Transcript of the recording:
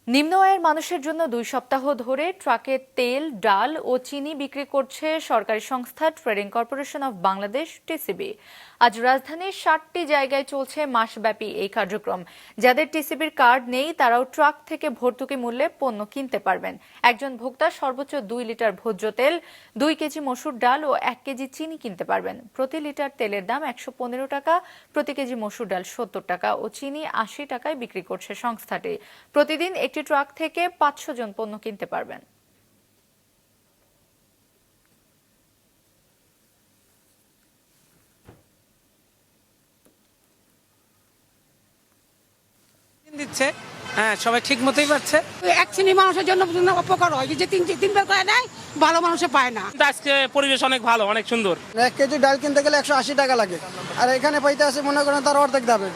নিম্ন আয়ের মানুষের জন্য 2 সপ্তাহ ধরে ট্রাকে তেল, ডাল ও চিনি বিক্রি করছে সরকারি সংস্থা trading corporation of Bangladesh TCB. আজ রাজধানীর 60টি জায়গায় চলছে মাসব্যাপী এই কার্যক্রম। যাদের টিসিবির কার্ড নেই তারাও ট্রাক থেকে ভর্তুকি মূল্যে পণ্য কিনতে পারবেন। একজন ভোক্তা সর্বোচ্চ 2 লিটার ভোজ্য তেল, 2 কেজি মসুর ডাল ও 1 কেজি চিনি কিনতে পারবেন। প্রতি লিটার তেলের দাম 115 টাকা, প্রতি কেজি মসুর ডাল 70 টাকা ও চিনি 80 টাকায় বিক্রি করছে সংস্থাটি। প্রতিদিন একটি ট্রাক থেকে 500 জন পণ্য কিনতে পারবেন। দিচ্ছে, হ্যাঁ, সবাই ঠিক মতোই পাচ্ছে। এক শ্রেণীর মানুষের জন্য উপকার হয়, যে তিনবার করে নেয়, ভালো মানুষে পায় না। আজকে পরিবেশ অনেক ভালো, অনেক সুন্দর। 1 কেজি ডাল কিনতে গেলে 180 টাকা লাগে, আর এখানে পাইতে আছে মনে করেন তার অর্ধেক দামে।